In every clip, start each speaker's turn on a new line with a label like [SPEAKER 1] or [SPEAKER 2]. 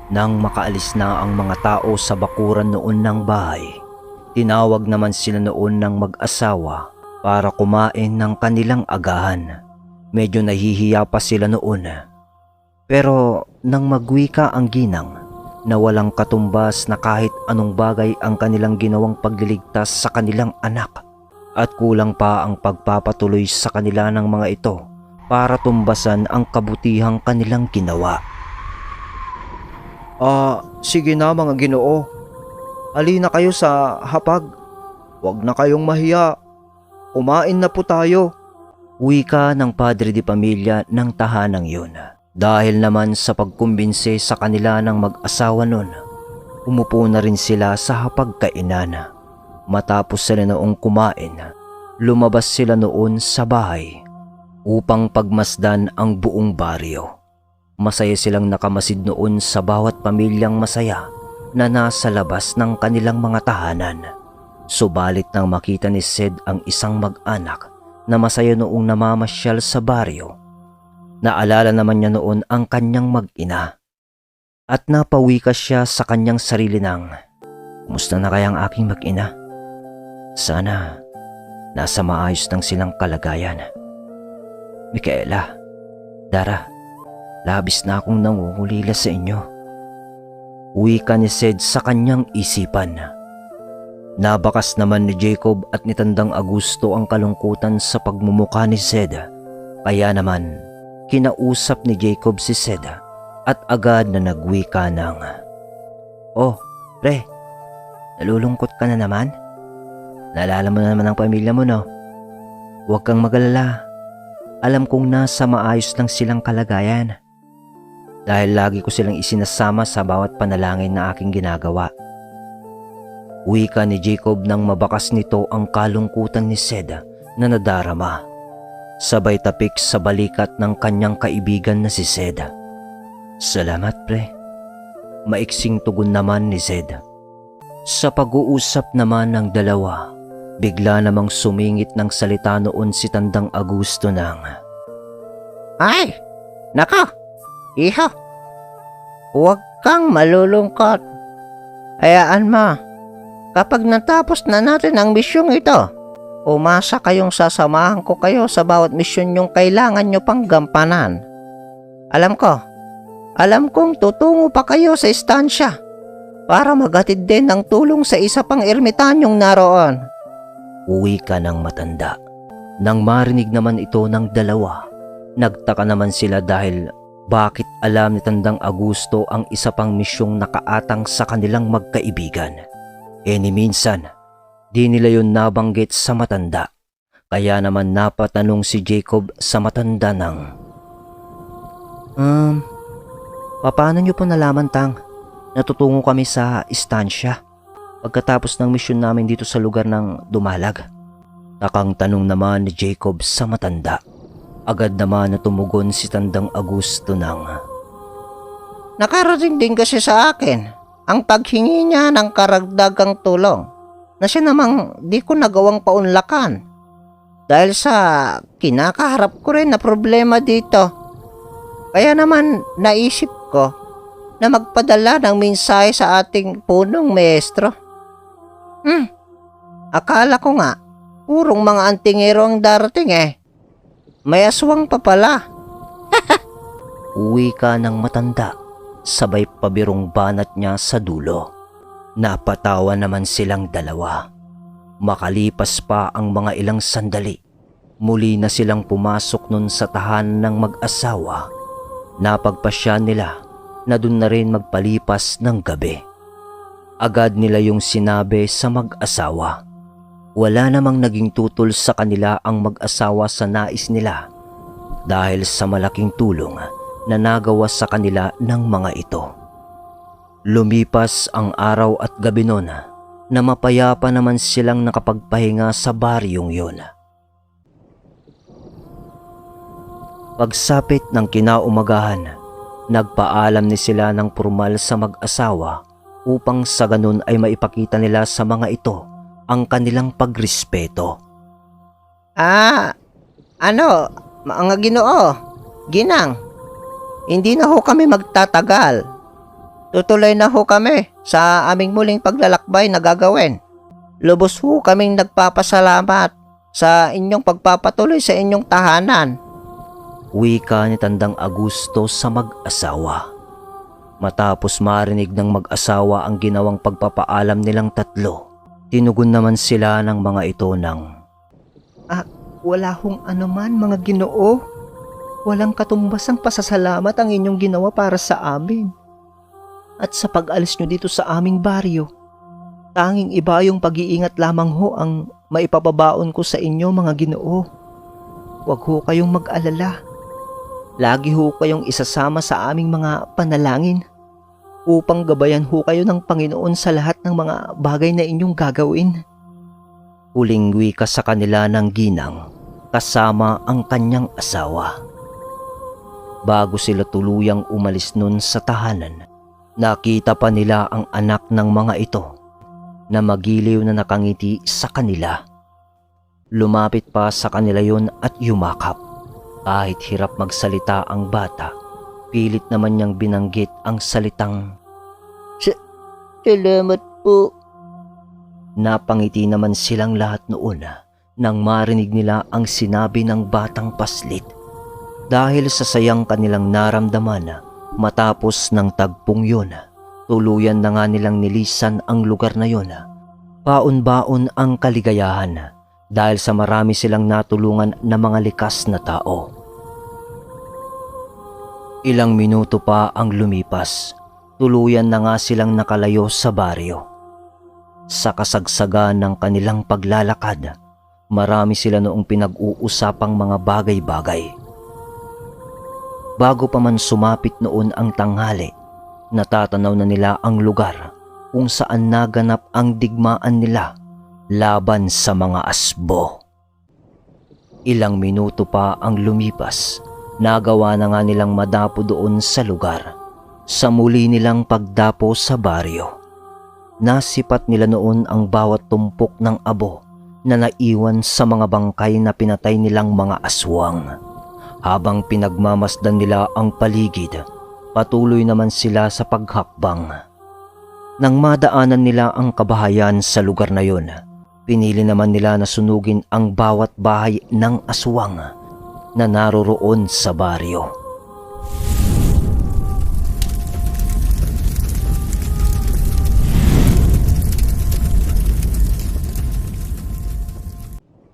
[SPEAKER 1] Nang makaalis na ang mga tao sa bakuran noon ng bahay, tinawag naman sila noon ng mag-asawa para kumain ng kanilang agahan. Medyo nahihiya pa sila noon. Pero nang magwika ang ginang na walang katumbas na kahit anong bagay ang kanilang ginawang pagliligtas sa kanilang anak at kulang pa ang pagpapatuloy sa kanila ng mga ito para tumbasan ang kabutihang kanilang ginawa. Sige na mga Ginoo. Halina kayo sa hapag. Huwag na kayong mahiya. Kumain na po tayo. Wika ng padre de pamilya ng tahanang yun. Dahil naman sa pagkumbinse sa kanila ng mag-asawa nun, umupo na rin sila sa hapagkainan. Matapos sila noong kumain, lumabas sila noon sa bahay upang pagmasdan ang buong baryo. Masaya silang nakamasid noon sa bawat pamilyang masaya na nasa labas ng kanilang mga tahanan. Subalit nang makita ni Sed ang isang mag-anak na masaya noong namamasyal sa baryo, naalala naman niya noon ang kanyang mag-ina at napawika siya sa kanyang sarili ng, "Kumusta na kaya ang aking mag-ina? Sana nasa maayos ng silang kalagayan. Micaela, Dara, labis na akong nangungulila sa inyo." Wika ni Sed sa kanyang isipan. Nabakas naman ni Jacob at ni Tandang Augusto ang kalungkutan sa pagmumukha ni Sed. Kaya naman, kinausap ni Jacob si Sed at agad na nagwika ng, "Oh, pre, nalulungkot ka na naman? Naalala mo na naman ang pamilya mo, no? Huwag kang magalala. Alam kong nasa maayos lang silang kalagayan. Dahil lagi ko silang isinasama sa bawat panalangin na aking ginagawa." Wika ni Jacob nang mabakas nito ang kalungkutan ni Sed na nadarama. Sabay tapik sa balikat ng kanyang kaibigan na si Sed. "Salamat, pre." Maiksing tugon naman ni Sed. Sa pag-uusap naman ng dalawa, bigla namang sumingit ng salita noon si Tandang Augusto ng,
[SPEAKER 2] Ay, nako, iho. Huwag kang malulungkot. Hayaan mo, kapag natapos na natin ang misyong ito, umasa kayong sasamahan ko kayo sa bawat misyon yung kailangan nyo pang gampanan. Alam kong tutungo pa kayo sa istansya para maghatid din ng tulong sa isa pang ermitanyong naroon.
[SPEAKER 1] Wika ng matanda. Nang marinig naman ito ng dalawa, nagtaka naman sila dahil bakit alam ni Tandang Augusto ang isa pang misyong nakaatang sa kanilang magkaibigan. Ni minsan, di nila yun nabanggit sa matanda. Kaya naman napatanong si Jacob sa matanda ng, paano nyo po nalaman, Tang? Natutungo kami sa istansya pagkatapos ng misyon namin dito sa lugar ng Dumalag. Takang tanong naman ni Jacob sa matanda. Agad naman na tumugon si Tandang Augusto ng,
[SPEAKER 2] Nakarating din kasi sa akin ang paghingi niya ng karagdagang tulong na siya namang di ko nagawang paunlakan dahil sa kinakaharap ko rin na problema dito. Kaya naman naisip ko na magpadala ng mensahe sa ating punong maestro. Akala ko nga purong mga antingero ang darating May aswang pa pala.
[SPEAKER 1] Wika ng matanda, sabay pabirong banat niya sa dulo. Napatawa naman silang dalawa. Makalipas pa ang mga ilang sandali, muli na silang pumasok nun sa tahanan ng mag-asawa. Napagpasya nila na dun na rin magpalipas ng gabi. Agad nila yung sinabi sa mag-asawa. Wala namang naging tutol sa kanila ang mag-asawa sa nais nila dahil sa malaking tulong na nagawa sa kanila ng mga ito. Lumipas ang araw at gabi noon na mapayapa naman silang nakapagpahinga sa baryong yun. Pagsapit ng kinaumagahan, nagpaalam ni sila ng formal sa mag-asawa upang sa ganun ay maipakita nila sa mga ito ang kanilang pagrespeto.
[SPEAKER 2] Mga Ginoo, Ginang, hindi na ho kami magtatagal. Tutuloy na ho kami sa aming muling paglalakbay na gagawin. Lubos ho kaming nagpapasalamat sa inyong pagpapatuloy sa inyong tahanan.
[SPEAKER 1] Wika ni Tandang Augusto sa mag-asawa. Matapos marinig ng mag-asawa ang ginawang pagpapaalam nilang tatlo, tinugon naman sila ng mga ito ng,
[SPEAKER 2] Wala hong anuman mga Ginoo. Walang katumbas ang pasasalamat ang inyong ginawa para sa amin. At sa pag-alis nyo dito sa aming baryo, tanging iba yung pag-iingat lamang ho ang maipapabaon ko sa inyo mga Ginoo. Huwag ho kayong mag-alala. Lagi ho kayong isasama sa aming mga panalangin upang gabayan ho kayo ng Panginoon sa lahat ng mga bagay na inyong gagawin.
[SPEAKER 1] huling wika sa kanila ng ginang kasama ang kanyang asawa. Bago sila tuluyang umalis nun sa tahanan, nakita pa nila ang anak ng mga ito na magiliw na nakangiti sa kanila. Lumapit pa sa kanila yon at yumakap. Kahit hirap magsalita ang bata, pilit naman niyang binanggit ang salitang,
[SPEAKER 2] Salamat po.
[SPEAKER 1] Napangiti naman silang lahat noon nang marinig nila ang sinabi ng batang paslit. Dahil sa sayang kanilang naramdaman matapos ng tagpong yun, tuluyan na nga nilang nilisan ang lugar na yun. Baon-baon ang kaligayahan dahil sa marami silang natulungan na mga likas na tao. Ilang minuto pa ang lumipas, tuluyan na nga silang nakalayo sa baryo. Sa kasagsagan ng kanilang paglalakad, marami sila noong pinag-uusapang mga bagay-bagay. Bago pa man sumapit noon ang tanghali, natatanaw na nila ang lugar kung saan naganap ang digmaan nila laban sa mga asbo. Ilang minuto pa ang lumipas, nagawa na nga nilang madapo doon sa lugar. Sa muli nilang pagdapo sa baryo, nasipat nila noon ang bawat tumpok ng abo na naiwan sa mga bangkay na pinatay nilang mga aswang. Habang pinagmamasdan nila ang paligid, patuloy naman sila sa paghakbang. Nang madaanan nila ang kabahayan sa lugar na yun, pinili naman nila na sunugin ang bawat bahay ng aswang na naroroon sa baryo.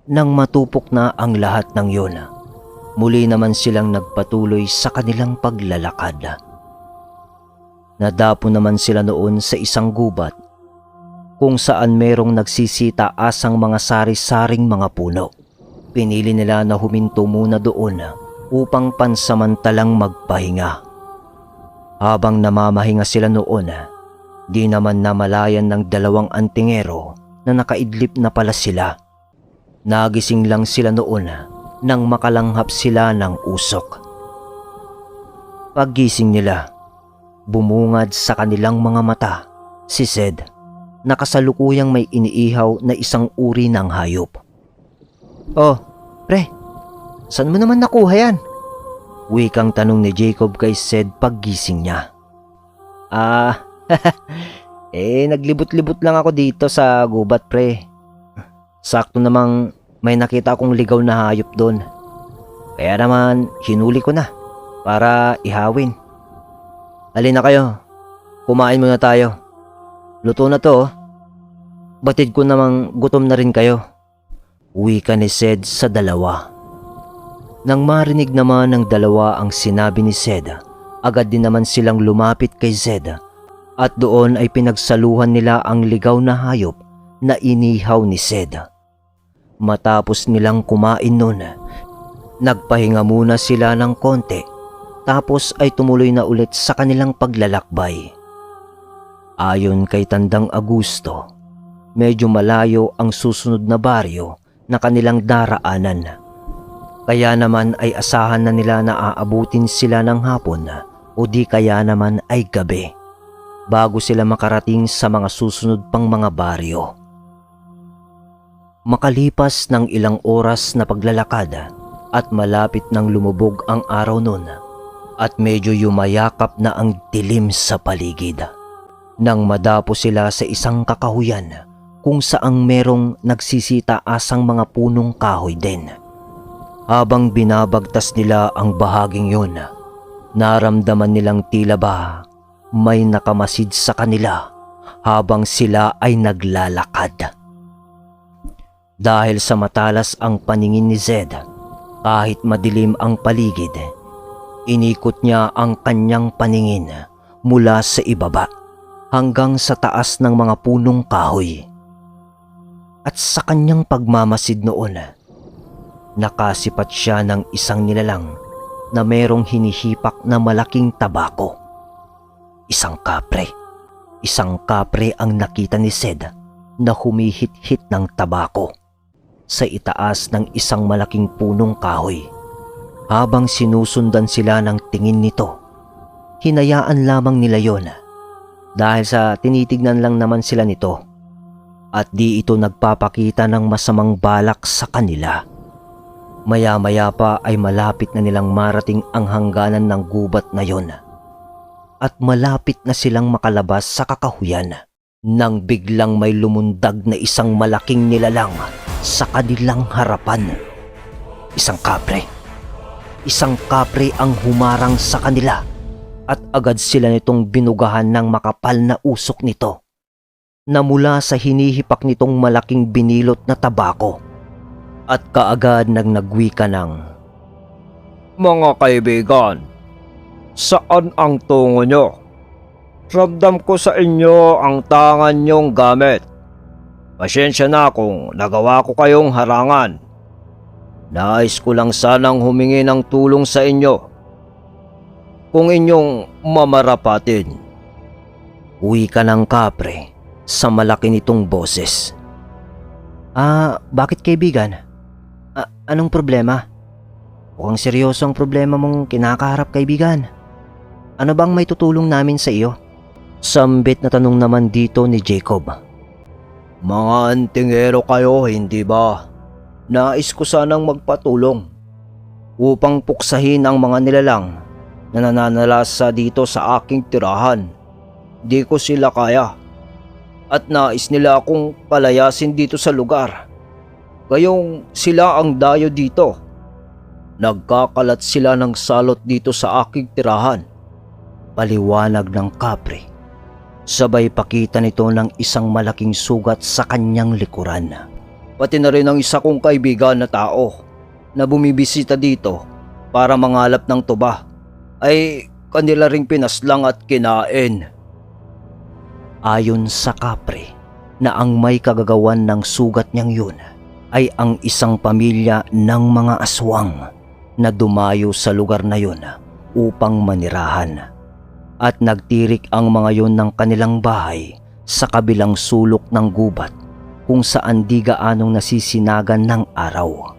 [SPEAKER 1] Nang matupok na ang lahat ng yun, muli naman silang nagpatuloy sa kanilang paglalakad. Nadapo naman sila noon sa isang gubat kung saan merong nagsisitaasang mga sari-saring mga puno. Pinili nila na huminto muna doon upang pansamantalang magpahinga. Habang namamahinga sila noon, di naman namalayan ng dalawang antingero na nakaidlip na pala sila. Nagising lang sila noon nang makalanghap sila ng usok. Paggising nila, bumungad sa kanilang mga mata si Zed na kasalukuyang may iniihaw na isang uri ng hayop. "Oh, pre, saan mo naman nakuha yan?" Wikang tanong ni Jacob kay Zed paggising niya. Naglibot-libot lang ako dito sa gubat, pre. Sakto namang may nakita akong ligaw na hayop doon. Kaya naman hinuli ko na para ihawin. Halina kayo, kumain muna tayo. Luto na to. Batid ko namang gutom na rin kayo. Wika ni Zed sa dalawa. Nang marinig naman ng dalawa ang sinabi ni Zed, agad din naman silang lumapit kay Zed at doon ay pinagsaluhan nila ang ligaw na hayop na inihaw ni Zed. Matapos nilang kumain nun, nagpahinga muna sila ng konti tapos ay tumuloy na ulit sa kanilang paglalakbay. Ayon kay Tandang Augusto, medyo malayo ang susunod na baryo na kanilang daraanan. Kaya naman ay asahan na nila na aabutin sila ng hapon o di kaya naman ay gabi bago sila makarating sa mga susunod pang mga baryo. Makalipas ng ilang oras na paglalakad at malapit nang lumubog ang araw noon, at medyo yumayakap na ang dilim sa paligid. Nang madapo sila sa isang kakahuyan kung saang merong nagsisitaasang mga punong kahoy din. Habang binabagtas nila ang bahaging yun, naramdaman nilang tila ba may nakamasid sa kanila habang sila ay naglalakad. Dahil sa matalas ang paningin ni Zed, kahit madilim ang paligid, inikot niya ang kanyang paningin mula sa ibaba hanggang sa taas ng mga punong kahoy. At sa kanyang pagmamasid noon, nakasipat siya ng isang nilalang na merong hinihipak na malaking tabako. Isang kapre. Isang kapre ang nakita ni Zed na humihit-hit ng tabako sa itaas ng isang malaking punong kahoy. Habang sinusundan sila ng tingin nito, hinayaan lamang nila yon dahil sa tinitignan lang naman sila nito at di ito nagpapakita ng masamang balak sa kanila. Maya-maya pa ay malapit na nilang marating ang hangganan ng gubat na yon at malapit na silang makalabas sa kakahuyan nang biglang may lumundag na isang malaking nilalang sa kanilang harapan. Isang kapre. Isang kapre ang humarang sa kanila at agad sila nitong binugahan ng makapal na usok nito na mula sa hinihipak nitong malaking binilot na tabako. At kaagad nang nagwika ng, "Mga kaibigan, saan ang tungo nyo? Ramdam ko sa inyo ang tangan nyong gamit. Pasensya na kung nagawa ko kayong harangan. Nais ko lang sanang humingi ng tulong sa inyo kung inyong mamarapatin." Wika ng kapre sa malaki nitong boses. Bakit kaibigan? Anong problema? Mukhang seryoso ang problema mong kinakaharap, kaibigan. Ano bang may tutulong namin sa iyo? Sambit na tanong naman dito ni Jacob. "Mga antingero kayo, hindi ba? Nais ko sanang magpatulong upang puksahin ang mga nilalang na nananalasa dito sa aking tirahan. Di ko sila kaya at nais nila akong palayasin dito sa lugar. Gayong sila ang dayo dito. Nagkakalat sila ng salot dito sa aking tirahan." Paliwanag ng kapre. Sabay pakita nito ng isang malaking sugat sa kanyang likuran. "Pati na rin ang isa kong kaibigan na tao na bumibisita dito para mangalap ng tuba ay kanila ring pinaslang at kinain." Ayon sa kapre na ang may kagagawan ng sugat niyang yun ay ang isang pamilya ng mga aswang na dumayo sa lugar na yun upang manirahan. At nagtirik ang mga yun ng kanilang bahay sa kabilang sulok ng gubat kung saan di gaanong nasisinagan ng araw.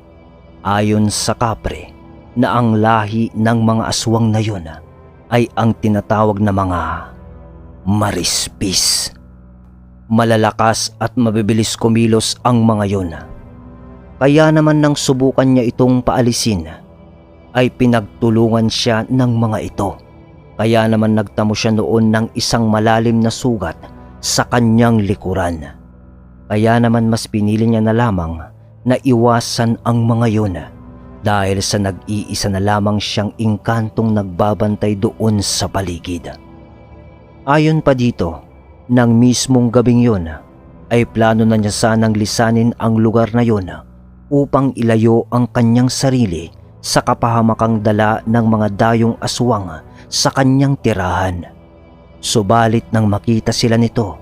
[SPEAKER 1] Ayon sa kapre na ang lahi ng mga aswang na yun ay ang tinatawag na mga marispis. Malalakas at mabibilis kumilos ang mga yun. Kaya naman nang subukan niya itong paalisin, ay pinagtulungan siya ng mga ito. Kaya naman nagtamo siya noon ng isang malalim na sugat sa kanyang likuran. Kaya naman mas pinili niya na lamang na iwasan ang mga yun dahil sa nag-iisa na lamang siyang engkantong nagbabantay doon sa paligid. Ayon pa dito, nang mismong gabing yun ay plano na niya sanang lisanin ang lugar na yun upang ilayo ang kanyang sarili sa kapahamakang dala ng mga dayong aswang sa kanyang tirahan. Subalit nang makita sila nito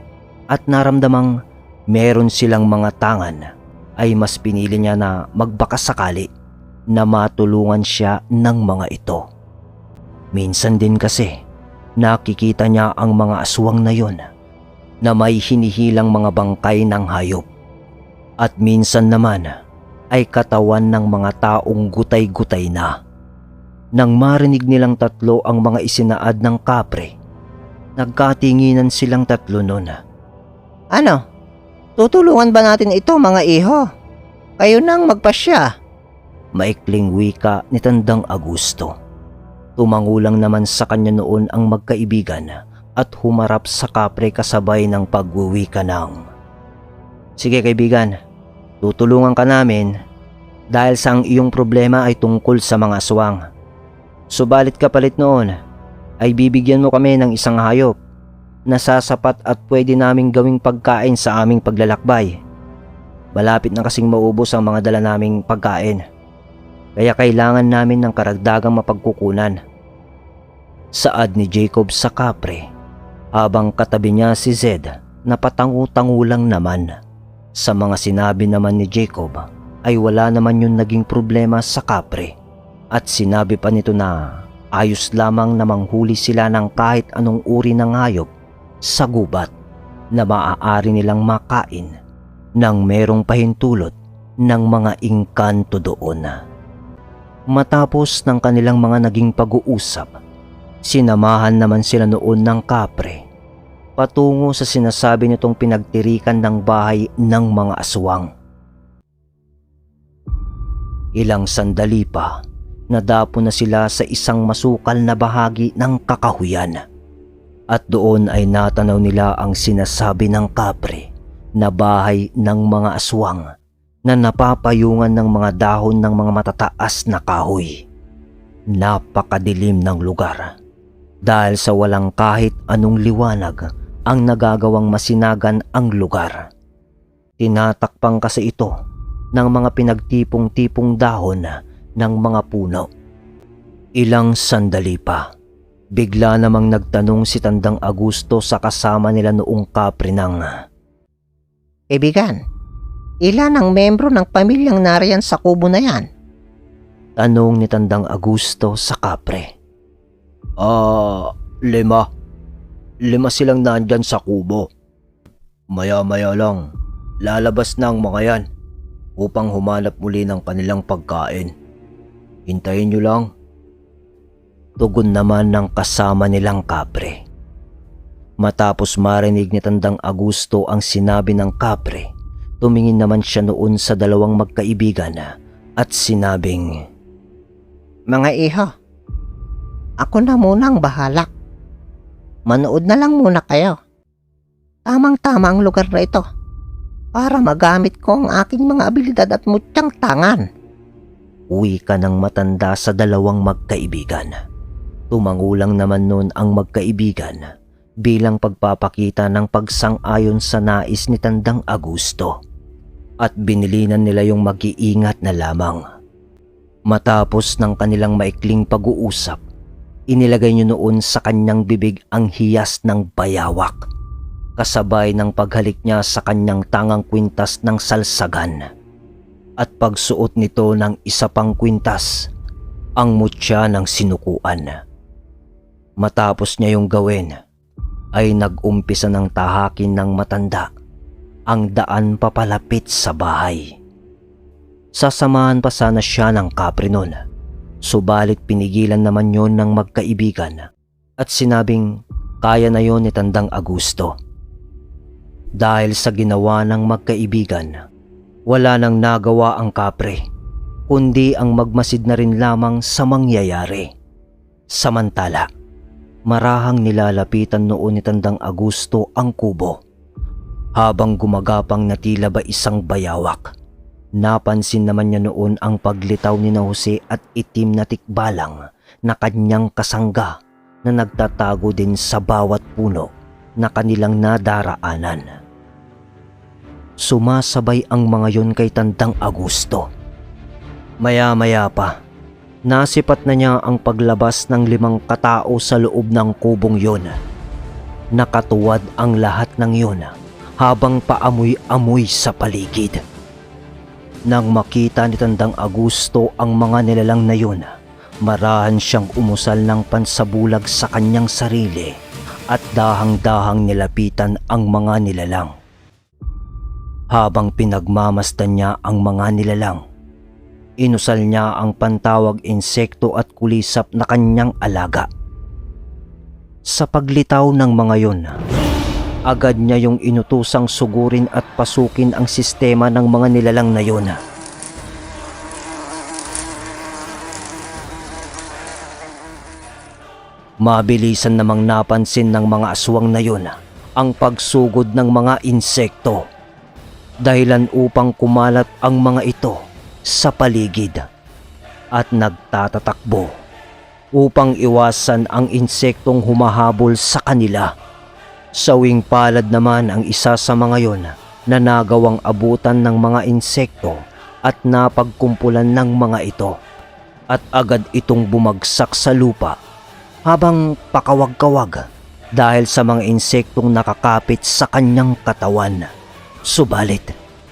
[SPEAKER 1] at naramdamang meron silang mga tangan, ay mas pinili niya na magbakasakali na matulungan siya ng mga ito. Minsan din kasi nakikita niya ang mga aswang na yon na may hinihilang mga bangkay ng hayop, at minsan naman ay katawan ng mga taong gutay-gutay na. Nang marinig nilang tatlo ang mga isinaad ng kapre, nagkatinginan silang tatlo nun.
[SPEAKER 2] "Ano? Tutulungan ba natin ito, mga iho? Kayo nang magpasya."
[SPEAKER 1] Maikling wika ni Tandang Augusto. Tumangulang naman sa kanya noon ang magkaibigan at humarap sa kapre kasabay ng pagwiwika ng, "Sige kaibigan, tutulungan ka namin dahil sa ang iyong problema ay tungkol sa mga aswang. Subalit kapalit noon ay bibigyan mo kami ng isang hayop na sasapat at pwede naming gawing pagkain sa aming paglalakbay. Malapit na kasing maubos ang mga dala naming pagkain, kaya kailangan namin ng karagdagang mapagkukunan." Saad ni Jacob sa kapre habang katabi niya si Zed na patangu-tangu lang naman. Sa mga sinabi naman ni Jacob ay wala naman yung naging problema sa kapre at sinabi pa nito na ayos lamang na manghuli sila ng kahit anong uri ng hayop sa gubat na maaari nilang makain nang merong pahintulot ng mga engkanto doon. Matapos ng kanilang mga naging pag-uusap, sinamahan naman sila noon ng kapre patungo sa sinasabi nitong pinagtirikan ng bahay ng mga aswang. Ilang sandali pa, nadapo na sila sa isang masukal na bahagi ng kakahuyan at doon ay natanaw nila ang sinasabi ng kapre na bahay ng mga aswang na napapayungan ng mga dahon ng mga matataas na kahoy. Napakadilim ng lugar dahil sa walang kahit anong liwanag ang nagagawang masinagan ang lugar. Tinatakpang kasi ito ng mga pinagtipong-tipong dahon ng mga puno. Ilang sandali pa, bigla namang nagtanong si Tandang Agusto sa kasama nila noong kapre ng,
[SPEAKER 2] Kaibigan, ilan ang membro ng pamilyang nariyan sa kubo na yan?
[SPEAKER 1] tanong ni Tandang Agusto sa kapre. 5. 5 silang nandyan sa kubo. Maya-maya lang, lalabas na ang mga yan upang humanap muli ng kanilang pagkain. Hintayin nyo lang. Tugon naman ng kasama nilang kapre. Matapos marinig ni Tandang Agusto ang sinabi ng kapre, tumingin naman siya noon sa dalawang magkaibigan at sinabing,
[SPEAKER 2] Mga iho, ako na munang bahala. Manood na lang muna kayo. Tamang-tama ang lugar na ito para magamit ko ang aking mga abilidad at mutyang tangan.
[SPEAKER 1] Uwi ka ng matanda sa dalawang magkaibigan. Tumangulang naman noon ang magkaibigan bilang pagpapakita ng pagsang-ayon sa nais ni Tandang Agusto at binilinan nila yung mag-iingat na lamang. Matapos ng kanilang maikling pag-uusap, inilagay niyo noon sa kanyang bibig ang hiyas ng bayawak, kasabay ng paghalik niya sa kanyang tangang kwintas ng salsagan at pagsuot nito ng isa pang kwintas, ang mutya ng sinukuan. Matapos niya yung gawin, ay nag-umpisa ng tahakin ng matanda ang daan papalapit sa bahay. Sasamahan pa sana siya ng kapre nun. Subalit pinigilan naman yon ng magkaibigan at sinabing kaya na yon ni Tandang Agusto. Dahil sa ginawa ng magkaibigan, wala nang nagawa ang kapre, kundi ang magmasid na rin lamang sa mangyayari. Samantala, marahang nilalapitan noon ni Tandang Agusto ang kubo. Habang gumagapang na tila ba isang bayawak, napansin naman niya noon ang paglitaw ni na Jose at itim na tikbalang na kanyang kasangga na nagtatago din sa bawat puno na kanilang nadaraanan. Sumasabay ang mga yon kay Tandang Agusto. Maya-maya pa, nasipat na niya ang paglabas ng 5 katao sa loob ng kubong yon. Nakatuwad ang lahat ng yon habang paamoy-amoy sa paligid. Nang makita ni Tandang Agusto ang mga nilalang na yun, marahan siyang umusal ng pansabulag sa kanyang sarili at dahang-dahang nilapitan ang mga nilalang. Habang pinagmamasdan niya ang mga nilalang, inusal niya ang pantawag insekto at kulisap na kanyang alaga. Sa paglitaw ng mga yun, agad niya yung inutusang sugurin at pasukin ang sistema ng mga nilalang na yun. Mabilisan namang napansin ng mga aswang na yun ang pagsugod ng mga insekto. Dahilan upang kumalat ang mga ito sa paligid at nagtatatakbo upang iwasan ang insektong humahabol sa kanila. Sawing palad naman ang isa sa mga yon na nagawang abutan ng mga insekto at napagkumpulan ng mga ito at agad itong bumagsak sa lupa habang pakawag-kawag dahil sa mga insektong nakakapit sa kanyang katawan. Subalit,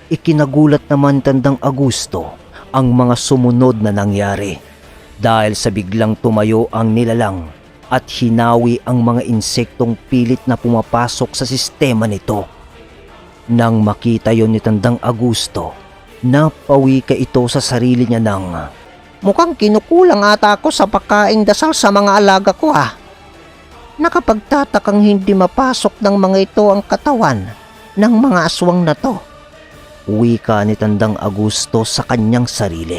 [SPEAKER 1] ikinagulat naman Tandang Agusto ang mga sumunod na nangyari dahil sa biglang tumayo ang nilalang at hinawi ang mga insektong pilit na pumapasok sa sistema nito. Nang makita yon ni Tandang Agusto, napawi ka ito sa sarili niya ng,
[SPEAKER 2] Mukhang kinukulang ata ako sa pagkaing dasal sa mga alaga ko Nakapagtatakang hindi mapasok ng mga ito ang katawan ng mga aswang na to.
[SPEAKER 1] wika ni Tandang Agusto sa kanyang sarili.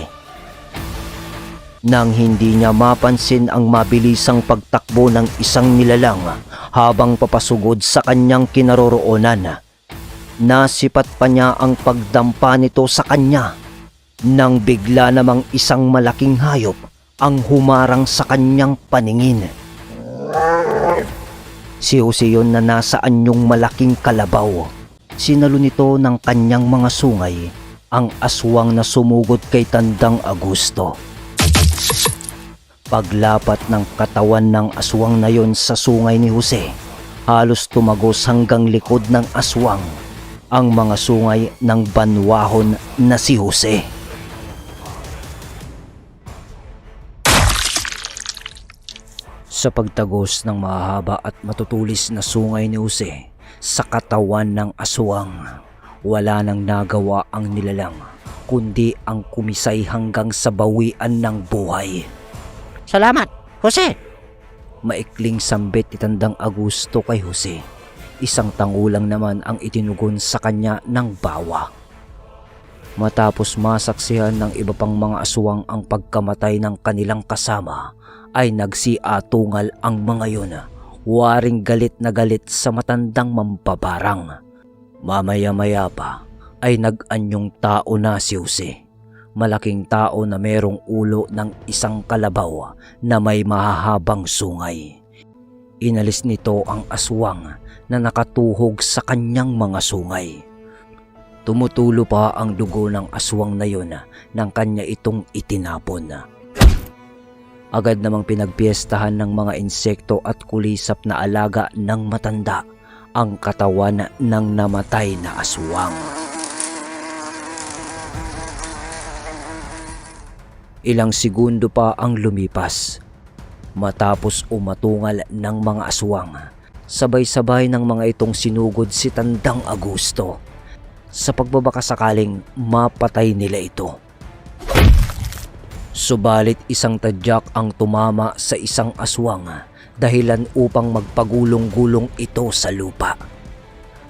[SPEAKER 1] Nang hindi niya mapansin ang mabilisang pagtakbo ng isang nilalang habang papasugod sa kanyang kinaroroonan, nasipat pa niya ang pagdampa nito sa kanya nang bigla namang isang malaking hayop ang humarang sa kanyang paningin. Si Jose yun na nasa anyong malaking kalabaw. Sinalo nito ng kanyang mga sungay ang aswang na sumugod kay Tandang Agusto. Paglapat ng katawan ng aswang na yon sa sungay ni Jose, halos tumagos hanggang likod ng aswang ang mga sungay ng banwahon na si Jose. Sa pagtagos ng mahaba at matutulis na sungay ni Jose sa katawan ng aswang, wala nang nagawa ang nilalang kundi ang kumisay hanggang sa bawian ng buhay.
[SPEAKER 2] Salamat, Jose!
[SPEAKER 1] Maikling sambit ni Tandang Agusto kay Jose. Isang tangulang naman ang itinugon sa kanya ng bawa. Matapos masaksihan ng iba pang mga aswang ang pagkamatay ng kanilang kasama, ay nagsiatungal ang mga yun, waring galit na galit sa matandang mampabarang. Mamaya-maya pa ay nag-anyong tao na si Jose. Malaking tao na merong ulo ng isang kalabaw na may mahahabang sungay. Inalis nito ang aswang na nakatuhog sa kanyang mga sungay. Tumutulo pa ang dugo ng aswang na yun nang kanya itong itinapon. Agad namang pinagpiestahan ng mga insekto at kulisap na alaga ng matanda ang katawan ng namatay na aswang. Ilang segundo pa ang lumipas matapos umatungal ng mga aswang. Sabay-sabay ng mga itong sinugod si Tandang Agusto sa pagbabakasakaling mapatay nila ito. Subalit isang tadyak ang tumama sa isang aswang dahilan upang magpagulong-gulong ito sa lupa.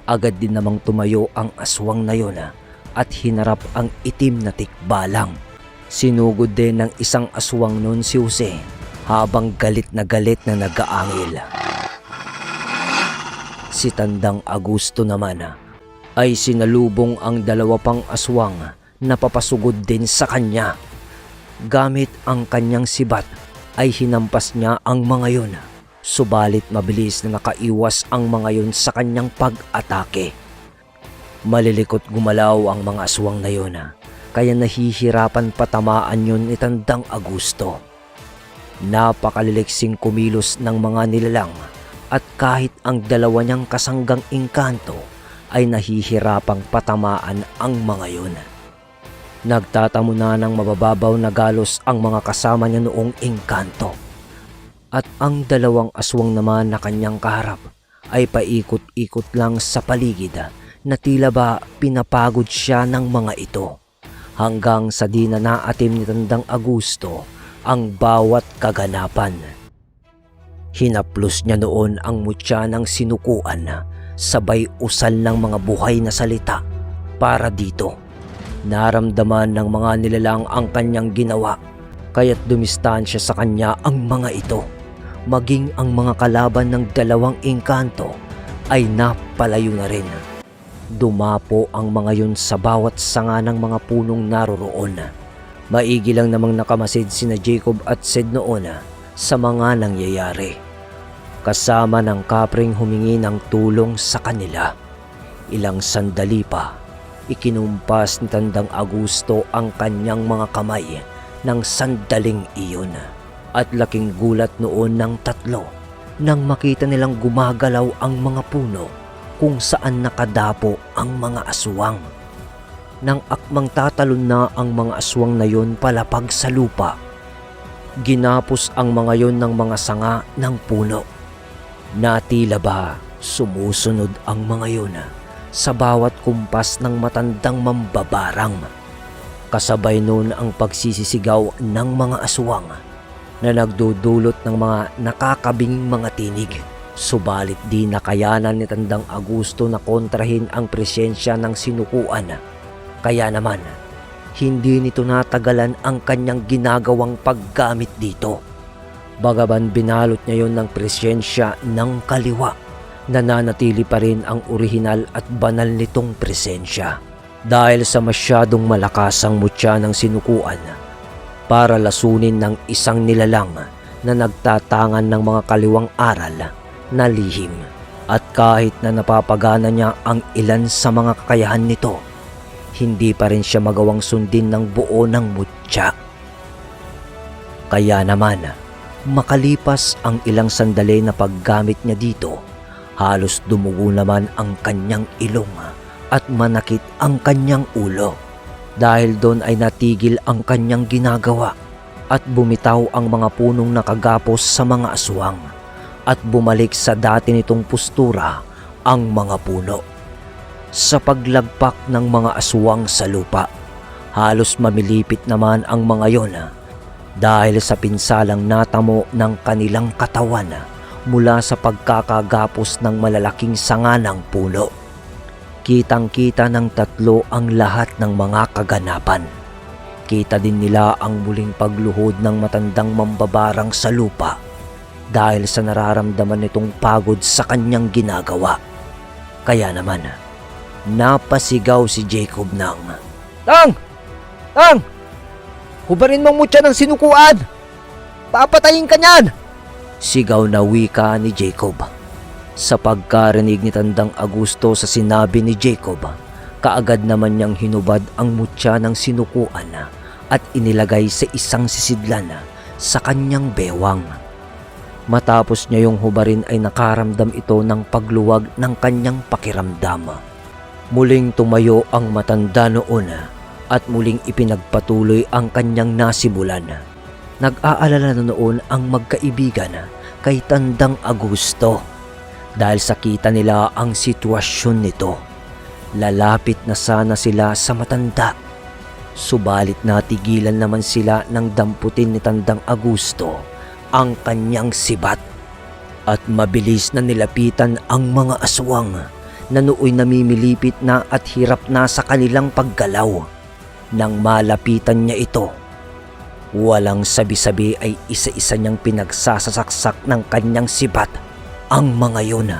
[SPEAKER 1] Agad din namang tumayo ang aswang na yon at hinarap ang itim na tikbalang. Sinugod din ng isang aswang nun si Jose habang galit na nag-aangil. Si Tandang Agusto naman ay sinalubong ang dalawa pang aswang na papasugod din sa kanya. Gamit ang kanyang sibat ay hinampas niya ang mga yun. Subalit mabilis na nakaiwas ang mga yun sa kanyang pag-atake. Malilikot gumalaw ang mga aswang na yun, kaya nahihirapan patamaan yun ni Tandang Agusto. Napakaliliksing kumilos ng mga nilalang at kahit ang dalawa niyang kasanggang engkanto ay nahihirapang patamaan ang mga yun. Nagtatamo na ng mabababaw na galos ang mga kasama niya noong engkanto. At ang dalawang aswang naman na kanyang kaharap ay paikot-ikot lang sa paligid na tila ba pinapagod siya ng mga ito. Hanggang sa di na naatim ni Tandang Agusto ang bawat kaganapan. Hinaplos niya noon ang mutya ng sinukuan sabay usal ng mga buhay na salita para dito. Naramdaman ng mga nilalang ang kanyang ginawa, kaya't dumistansya sa kanya ang mga ito. maging ang mga kalaban ng dalawang engkanto ay napalayo na rin. Dumapo ang mga yun sa bawat sanga ng mga punong naroroon. Maigi lang namang nakamasid sina Jacob at Sed noon sa mga nangyayari. Kasama ng kapring humingi ng tulong sa kanila. Ilang sandali pa, ikinumpas ni Tandang Agusto ang kanyang mga kamay ng sandaling iyon. At laking gulat noon ng tatlo nang makita nilang gumagalaw ang mga puno kung saan nakadapo ang mga aswang. Nang akmang tatalon na ang mga aswang na yon palapag sa lupa, ginapos ang mga yon ng mga sanga ng puno. Natila ba sumusunod ang mga yon sa bawat kumpas ng matandang mambabarang. Kasabay noon ang pagsisisigaw ng mga aswang na nagdudulot ng mga nakakabinging mga tinig. Subalit di nakayanan ni Tandang Agusto na kontrahin ang presensya ng sinukuan. Kaya naman, hindi nito natagalan ang kanyang ginagawang paggamit dito. Bagaman binalot niya yon ng presensya ng kaliwa, nananatili pa rin ang orihinal at banal nitong presensya. Dahil sa masyadong malakas ang mutya ng sinukuan para lasunin ng isang nilalang na nagtatangan ng mga kaliwang aral na lihim. At kahit na napapagana niya ang ilan sa mga kakayahan nito, hindi pa rin siya magawang sundin ng buo ng mutya. Kaya naman, makalipas ang ilang sandali na paggamit niya dito, halos dumugo naman ang kanyang ilong at manakit ang kanyang ulo. Dahil doon ay natigil ang kanyang ginagawa at bumitaw ang mga punong nakagapos sa mga aswang at bumalik sa dati nitong postura ang mga puno. Sa paglagpak ng mga aswang sa lupa, halos mamilipit naman ang mga yon dahil sa pinsalang natamo ng kanilang katawan mula sa pagkakagapos ng malalaking sanga ng puno. Kitang-kita ng tatlo ang lahat ng mga kaganapan. Kita din nila ang muling pagluhod ng matandang mambabarang sa lupa dahil sa nararamdaman nitong pagod sa kanyang ginagawa. Kaya naman, napasigaw si Jacob ng, "Tang! Tang! Hubarin mong mutya ng sinukuan! Papatayin ka niyan!" Sigaw na wika ni Jacob. Sa pagkarinig ni Tandang Agusto sa sinabi ni Jacob, kaagad naman niyang hinubad ang mutya ng sinukuan at inilagay sa isang sisidlan sa kanyang bewang. Matapos niya yung hubarin ay nakaramdam ito ng pagluwag ng kanyang pakiramdam. Muling tumayo ang matanda noon at muling ipinagpatuloy ang kanyang nasimulan. Nag-aalala na noon ang magkaibigan kay Tandang Agusto dahil sakita nila ang sitwasyon nito. Lalapit na sana sila sa matanda. Subalit natigilan naman sila ng damputin ni Tandang Agusto ang kanyang sibat at mabilis na nilapitan ang mga aswang na nooy namimilipit na at hirap na sa kanilang paggalaw. Nang malapitan niya ito, walang sabi-sabi ay isa-isa niyang pinagsasasaksak ng kanyang sibat ang mga yun.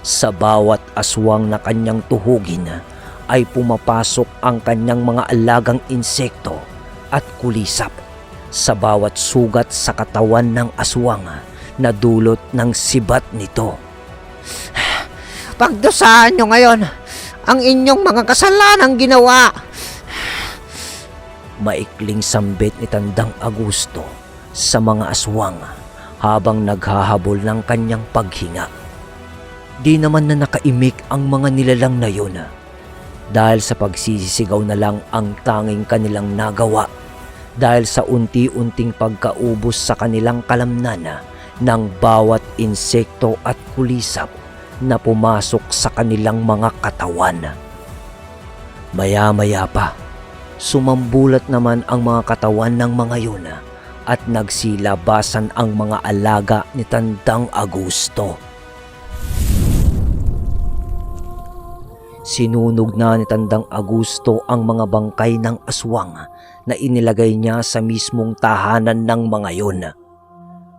[SPEAKER 1] Sa bawat aswang na kanyang tuhugin ay pumapasok ang kanyang mga alagang insekto at kulisap sa bawat sugat sa katawan ng aswang na dulot ng sibat nito.
[SPEAKER 2] Pagdusahan nyo ngayon ang inyong mga kasalanang ginawa.
[SPEAKER 1] Maikling sambit ni Tandang Agusto sa mga aswang habang naghahabol ng kanyang paghinga. Di naman na nakaimik ang mga nilalang na yun dahil sa pagsisisigaw na lang ang tanging kanilang nagawa dahil sa unti-unting pagkaubos sa kanilang kalamnan ng bawat insekto at kulisap na pumasok sa kanilang mga katawan. Maya-maya pa, sumambulat naman ang mga katawan ng mga yun at nagsilabasan ang mga alaga ni Tandang Agusto. Sinunog na ni Tandang Agusto ang mga bangkay ng aswang na inilagay niya sa mismong tahanan ng mga yon.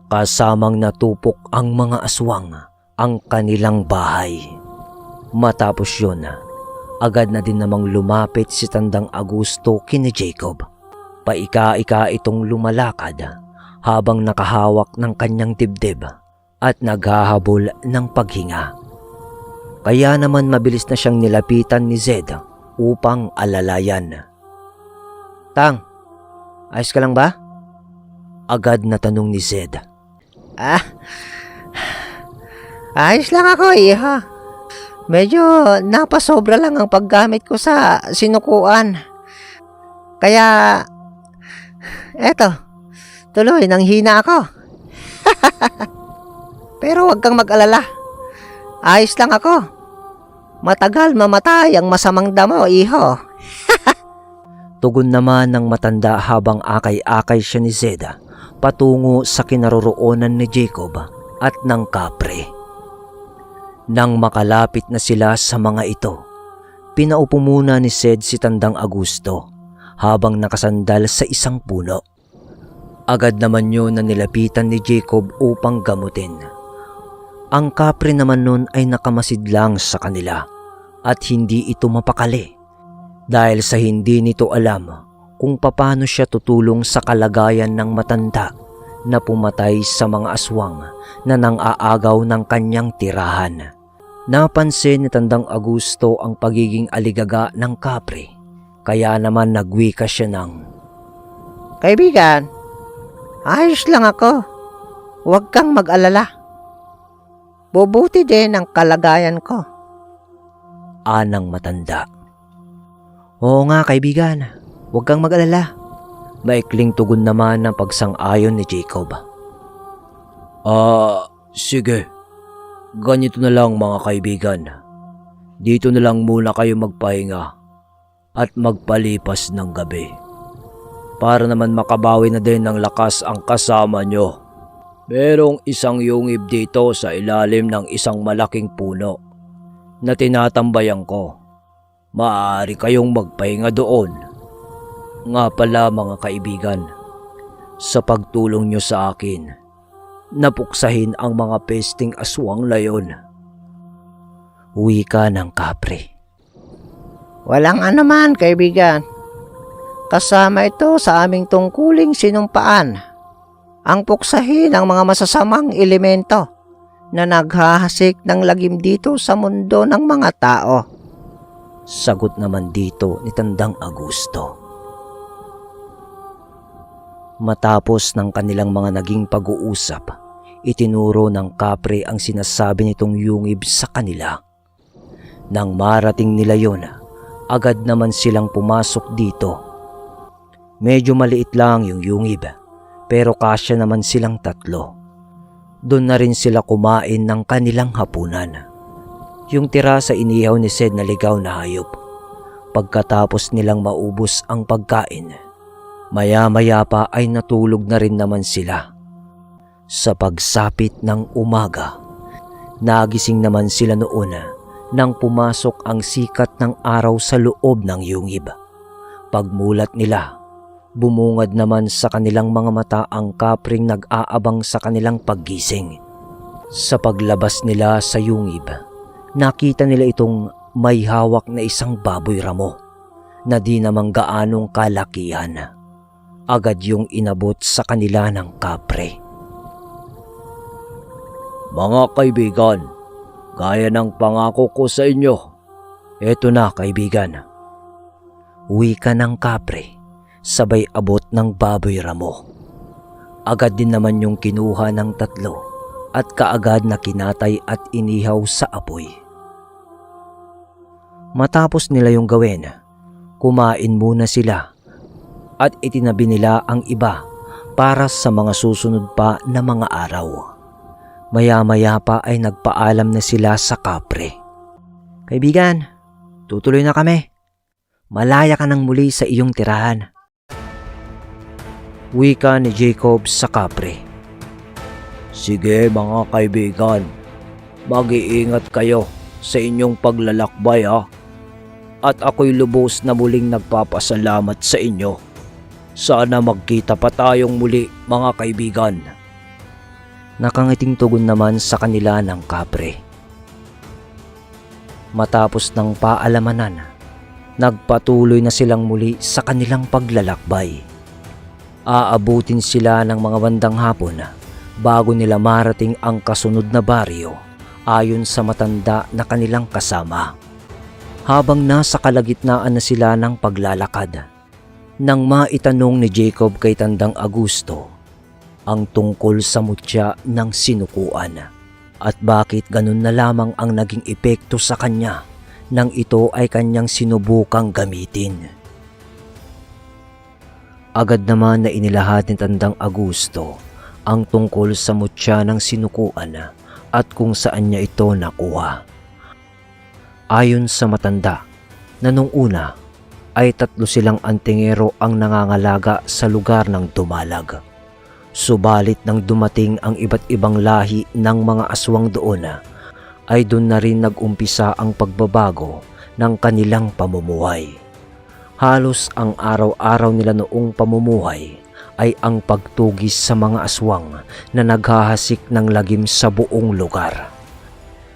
[SPEAKER 1] Kasamang natupok ang mga aswang ang kanilang bahay. Matapos yun, agad na din namang lumapit si Tandang Agusto kina Jacob. Paika-ika itong lumalakad habang nakahawak ng kanyang dibdib at naghahabol ng paghinga. Kaya naman mabilis na siyang nilapitan ni Zed upang alalayan. "Tang, ayos ka lang ba?" Agad na tanong ni Zed.
[SPEAKER 2] Ayos lang ako, iha. Medyo napasobra lang ang paggamit ko sa sinukuan. Kaya, eto, tuloy nang hina ako. Pero wag kang mag-alala. Ayos lang ako. Matagal mamatay ang masamang damo, iho.
[SPEAKER 1] Tugon naman ng matanda habang akay-akay siya ni Zed patungo sa kinaroroonan ni Jacob at ng kapre. Nang makalapit na sila sa mga ito, pinaupo muna ni Zed si Tandang Agusto habang nakasandal sa isang puno. Agad naman yun na nilapitan ni Jacob upang gamutin. Ang kapre naman nun ay nakamasid lang sa kanila at hindi ito mapakali dahil sa hindi nito alam kung paano siya tutulong sa kalagayan ng matanda na pumatay sa mga aswang na nang-aagaw ng kanyang tirahan. Napansin ni Tandang Agusto ang pagiging aligaga ng kapre, kaya naman nagwika siya ng,
[SPEAKER 2] Kaibigan, ayos lang ako. Huwag kang mag-alala. Bubuti din ang kalagayan ko.
[SPEAKER 1] Anang matanda. "Oo nga kaibigan, huwag kang mag-alala." Maikling tugon naman ng pagsang-ayon ni Jacob. Sige. Ganito na lang mga kaibigan. Dito na lang muna kayo magpahinga at magpalipas ng gabi. Para naman makabawi na din ng lakas ang kasama nyo. Merong isang yungib dito sa ilalim ng isang malaking puno na tinatambayan ko. Maaari kayong magpahinga doon. Nga pala mga kaibigan, sa pagtulong nyo sa akin, napuksahin ang mga pesting aswang layon. Wika ng kapre.
[SPEAKER 2] Walang anuman, kaibigan. Kasama ito sa aming tungkuling sinumpaan. Ang puksahin ang mga masasamang elemento na naghahasik ng lagim dito sa mundo ng mga tao.
[SPEAKER 1] Sagot naman dito ni Tandang Agusto. Matapos ng kanilang mga naging pag-uusap, itinuro ng kapre ang sinasabi nitong yungib sa kanila. Nang marating nila yon, agad naman silang pumasok dito. Medyo maliit lang yung yungib, pero kasya naman silang tatlo. Doon na rin sila kumain ng kanilang hapunan. Yung tira sa inihaw ni Zed na ligaw na hayop. Pagkatapos nilang maubos ang pagkain, maya-maya pa ay natulog na rin naman sila. Sa pagsapit ng umaga, nagising naman sila noon nang pumasok ang sikat ng araw sa loob ng yungib. Pagmulat nila, bumungad naman sa kanilang mga mata ang kapring nag-aabang sa kanilang paggising. Sa paglabas nila sa yungib, nakita nila itong may hawak na isang baboy ramo na di namang gaanong kalakihan. Agad yung inabot sa kanila ng kapre. "Mga kaibigan, gaya ng pangako ko sa inyo, eto na kaibigan." Wika ng kapre, sabay abot ng baboy ramo. Agad din naman yung kinuha ng tatlo at kaagad na kinatay at inihaw sa apoy. Matapos nila yung gawin, kumain muna sila at itinabi nila ang iba para sa mga susunod pa na mga araw. Maya-maya pa ay nagpaalam na sila sa kapre. "Kaibigan, tutuloy na kami. Malaya ka nang muli sa iyong tirahan." Wika ni Jacob sa kapre. "Sige mga kaibigan, mag-iingat kayo sa inyong paglalakbay ha. at ako'y lubos na muling nagpapasalamat sa inyo. Sana magkita pa tayong muli, mga kaibigan. Nakangiting tugon naman sa kanila ng kapre. Matapos ng paalamanan, nagpatuloy na silang muli sa kanilang paglalakbay. Aabutin sila ng mga bandang hapon bago nila marating ang kasunod na baryo ayon sa matanda na kanilang kasama. Habang nasa kalagitnaan na sila ng paglalakad, nang maitanong ni Jacob kay Tandang Augusto ang tungkol sa mutya ng sinukuan at bakit ganun na lamang ang naging epekto sa kanya nang ito ay kanyang sinubukang gamitin. Agad naman na inilahad ni Tandang Augusto ang tungkol sa mutya ng sinukuan at kung saan niya ito nakuha. Ayon sa matanda na nung una ay 3 silang antingero ang nangangalaga sa lugar ng Dumalag. Subalit nang dumating ang iba't ibang lahi ng mga aswang doon ay doon na rin nag-umpisa ang pagbabago ng kanilang pamumuhay. Halos ang araw-araw nila noong pamumuhay ay ang pagtugis sa mga aswang na naghahasik ng lagim sa buong lugar.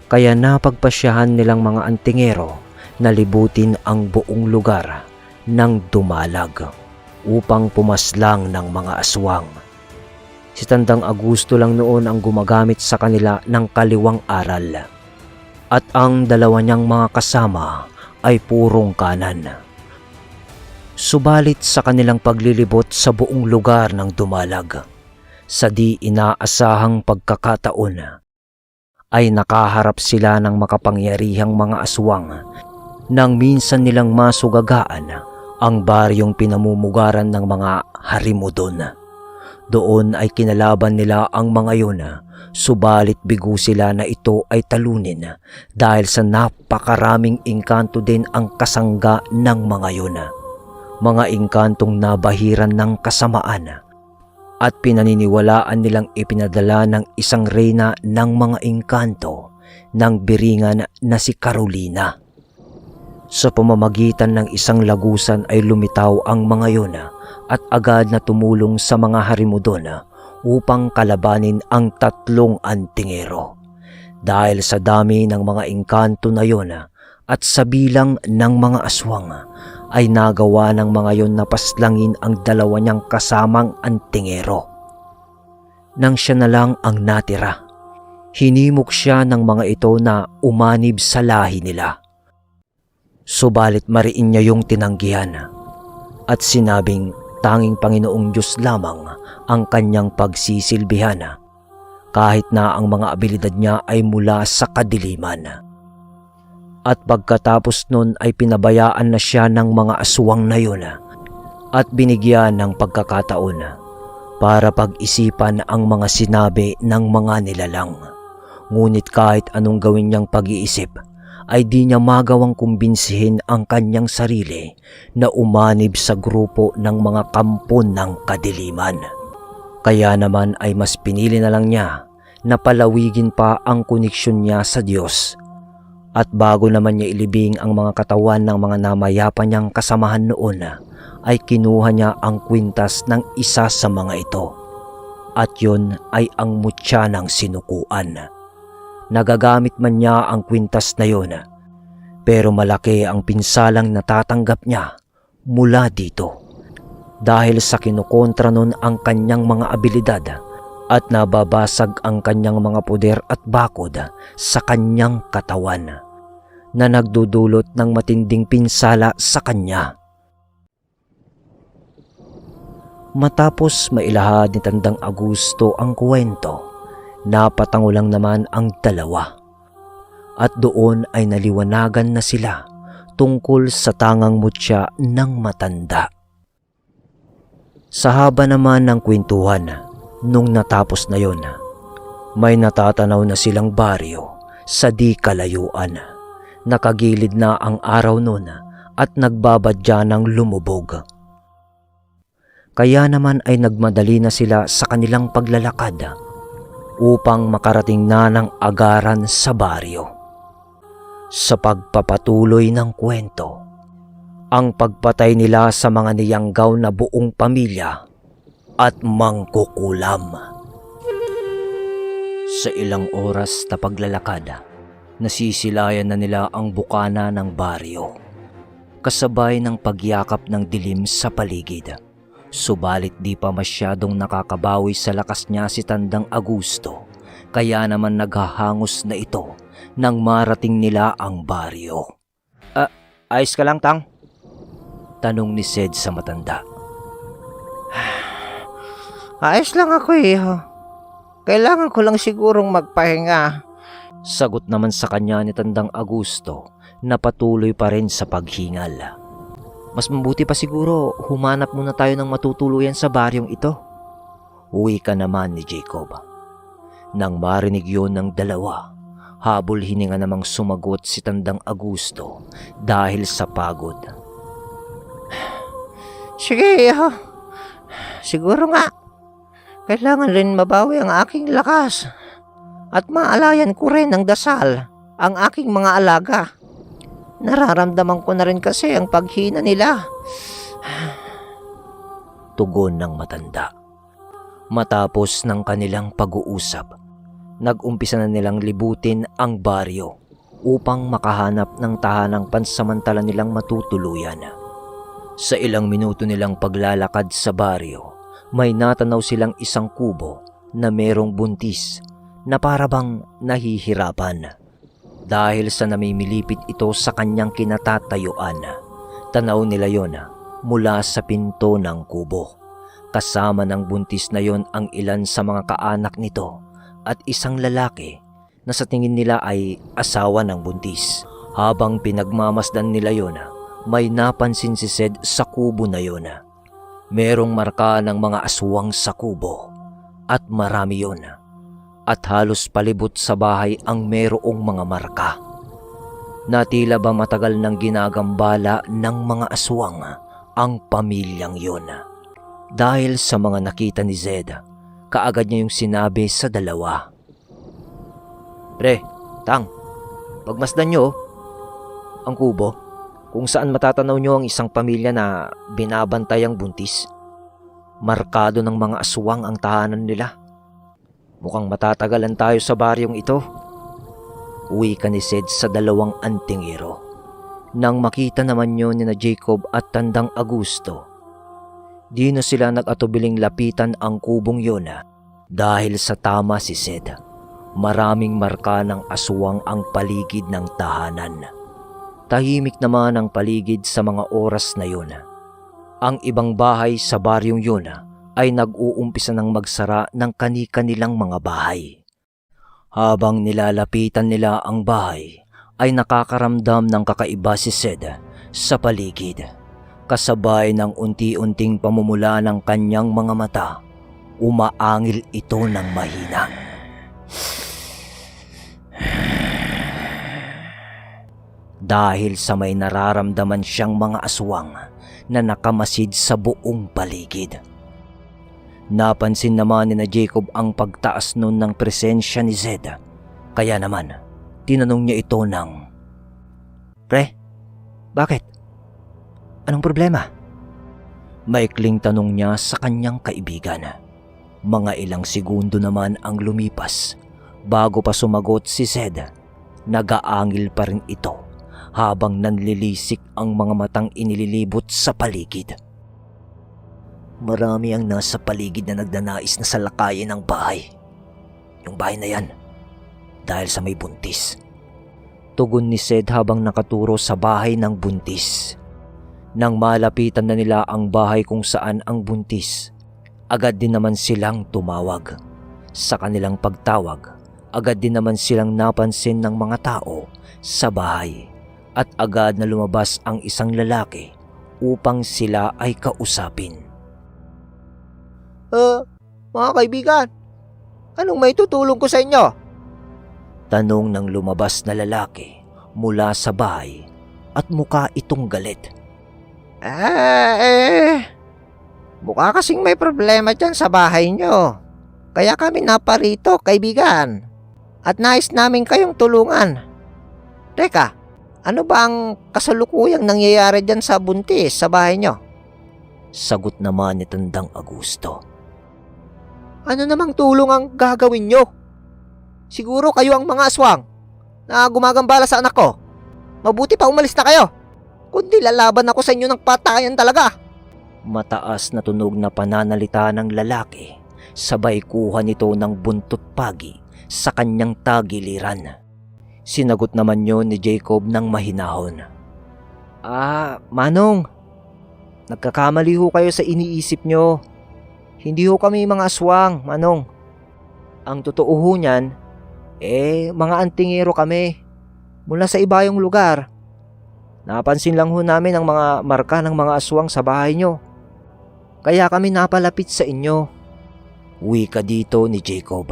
[SPEAKER 1] Kaya napagpasyahan nilang mga antingero na libutin ang buong lugar ng Dumalag upang pumaslang ng mga aswang. Si Tandang Augusto lang noon ang gumagamit sa kanila ng kaliwang aral at ang dalawa niyang mga kasama ay purong kanan. Subalit sa kanilang paglilibot sa buong lugar ng Dumalag, sa di inaasahang pagkakataon, ay nakaharap sila ng makapangyarihang mga aswang nang minsan nilang masugagaan ang baryong pinamumugaran ng mga harimudon. Doon ay kinalaban nila ang mga yun, subalit bigo sila na ito ay talunin dahil sa napakaraming engkanto din ang kasangga ng mga yun. Mga engkantong nabahiran ng kasamaan at pinaniniwalaan nilang ipinadala ng isang reyna ng mga engkanto ng biringan na si Carolina. Sa pamamagitan ng isang lagusan ay lumitaw ang mga yun at agad na tumulong sa mga harimudon upang kalabanin ang 3 antingero. Dahil sa dami ng mga engkanto na yun at sa bilang ng mga aswang, ay nagawa ng mga yon na paslangin ang 2 niyang kasamang antingero. Nang siya na lang ang natira, hinimok siya ng mga ito na umanib sa lahi nila. Subalit mariin niya yung tinanggihan at sinabing tanging Panginoong Diyos lamang ang kanyang pagsisilbihan kahit na ang mga abilidad niya ay mula sa kadiliman. At pagkatapos nun ay pinabayaan na siya ng mga aswang na yun at binigyan ng pagkakataon para pag-isipan ang mga sinabi ng mga nilalang. Ngunit kahit anong gawin niyang pag-iisip ay di niya magawang kumbinsihin ang kanyang sarili na umanib sa grupo ng mga kampon ng kadiliman. Kaya naman ay mas pinili na lang niya na palawigin pa ang koneksyon niya sa Diyos. At bago naman niya ilibing ang mga katawan ng mga namayapa niyang kasamahan noon, ay kinuha niya ang kwintas ng isa sa mga ito. At yun ay ang mutya ng sinukuan. Nagagamit man niya ang kwintas na yun, pero malaki ang pinsalang natatanggap niya mula dito. Dahil sa kinukontra nun ang kanyang mga abilidad at nababasag ang kanyang mga poder at bakod sa kanyang katawan na nagdudulot ng matinding pinsala sa kanya. Matapos mailahad ni Tandang Augusto ang kwento, napatango lang naman ang 2 at doon ay naliwanagan na sila tungkol sa tangang mutya ng matanda. Sa haba naman ng kwentuhan, nung natapos na yon, may natatanaw na silang baryo sa di kalayuan. Nakagilid na ang araw noon at nagbabadya ng lumubog. Kaya naman ay nagmadali na sila sa kanilang paglalakad upang makarating na ng agaran sa baryo. Sa pagpapatuloy ng kwento, ang pagpatay nila sa mga niyanggaw na buong pamilya at mangkukulam. Sa ilang oras na paglalakad, nasisilayan na nila ang bukana ng baryo, kasabay ng pagyakap ng dilim sa paligid. Subalit di pa masyadong nakakabawi sa lakas niya si Tandang Agusto, kaya naman naghahangos na ito nang marating nila ang baryo. Ayos ka lang, Tang? Tanong ni Sed sa matanda.
[SPEAKER 2] Ayos lang ako eh. Kailangan ko lang sigurong magpahinga.
[SPEAKER 1] Sagot naman sa kanya ni Tandang Agusto na patuloy pa rin sa paghingal. Mas mabuti pa siguro humanap muna tayo ng matutuluyan sa baryong ito. Uwi ka naman ni Jacob. Nang marinig yun ng dalawa, habol hininga namang sumagot si Tandang Agusto dahil sa pagod.
[SPEAKER 2] Sige, siguro nga. Kailangan rin mabawi ang aking lakas. At maalayan ko rin ng dasal ang aking mga alaga. Nararamdaman ko na rin kasi ang paghina nila.
[SPEAKER 1] Tugon ng matanda. Matapos ng kanilang pag-uusap, nag-umpisa na nilang libutin ang baryo upang makahanap ng tahanang pansamantala nilang matutuluyan. Sa ilang minuto nilang paglalakad sa baryo, may natanaw silang isang kubo na merong buntis na parabang nahihirapan. Dahil sa namimilipit ito sa kanyang kinatatayuan, tanaw nila yon mula sa pinto ng kubo. Kasama ng buntis na yon ang ilan sa mga kaanak nito at isang lalaki na sa tingin nila ay asawa ng buntis. Habang pinagmamasdan nila yon, may napansin si Sed sa kubo na yon. Merong marka ng mga aswang sa kubo at marami yon. At halos palibot sa bahay ang merong mga marka. Natila ba matagal nang ginagambala ng mga aswang ang pamilyang yon. Dahil sa mga nakita ni Zed, kaagad niya yung sinabi sa dalawa. Pre, Tang, pagmasdan nyo ang kubo kung saan matatanaw nyo ang isang pamilya na binabantay ang buntis. Markado ng mga aswang ang tahanan nila. Mukhang matatagalan tayo sa baryong ito. Uwi ka ni Sed sa dalawang antingero. Nang makita naman yun ni na Jacob at Tandang Agusto, di na sila nag-atubiling lapitan ang kubong yun dahil sa tama si Sed. Maraming marka ng aswang ang paligid ng tahanan. Tahimik naman ang paligid sa mga oras na yun. Ang ibang bahay sa baryong yun ay nag-uumpisa ng magsara ng kani-kanilang mga bahay. Habang nilalapitan nila ang bahay, ay nakakaramdam ng kakaiba si Sed sa paligid. Kasabay ng unti-unting pamumula ng kanyang mga mata, umaangil ito ng mahina. Dahil sa may nararamdaman siyang mga aswang na nakamasid sa buong paligid. Napansin naman ni na Jacob ang pagtaas nun ng presensya ni Zed. Kaya naman, tinanong niya ito ng, Pre, bakit? Anong problema? Maikling tanong niya sa kanyang kaibigan. Mga ilang segundo naman ang lumipas bago pa sumagot si Zed. Nagaangil pa rin ito habang nanlilisik ang mga matang inililibot sa paligid. Marami ang nasa paligid na nagnanais na salakayin ang bahay. Yung bahay na yan, dahil sa may buntis. Tugon ni Zed habang nakaturo sa bahay ng buntis. Nang malapitan na nila ang bahay kung saan ang buntis, agad din naman silang tumawag. Sa kanilang pagtawag, agad din naman silang napansin ng mga tao sa bahay at agad na lumabas ang isang lalaki upang sila ay kausapin.
[SPEAKER 2] Mga kaibigan, anong may tutulong ko sa inyo?
[SPEAKER 1] Tanong ng lumabas na lalaki mula sa bahay at mukha itong galit.
[SPEAKER 2] Mukha kasing may problema dyan sa bahay nyo. Kaya kami naparito, kaibigan. At nais namin kayong tulungan. Teka, Ano ba ang kasalukuyang nangyayari dyan sa buntis sa bahay nyo?
[SPEAKER 1] Sagot naman ni Tandang Agusto.
[SPEAKER 2] Ano namang tulong ang gagawin nyo? Siguro kayo ang mga aswang na gumagambala sa anak ko. Mabuti pa umalis na kayo. Kundi lalaban ako sa inyo ng patayan talaga.
[SPEAKER 1] Mataas na tunog na pananalita ng lalaki, sabay kuha nito ng buntot pagi sa kanyang tagiliran. Sinagot naman yon ni Jacob ng mahinahon. Manong, nagkakamali ho kayo sa iniisip nyo. Hindi ho kami mga aswang, Manong. Ang totoo ho niyan, mga antingero kami mula sa ibayong lugar. Napansin lang ho namin ang mga marka ng mga aswang sa bahay nyo. Kaya kami napalapit sa inyo. Wika dito ni Jacob.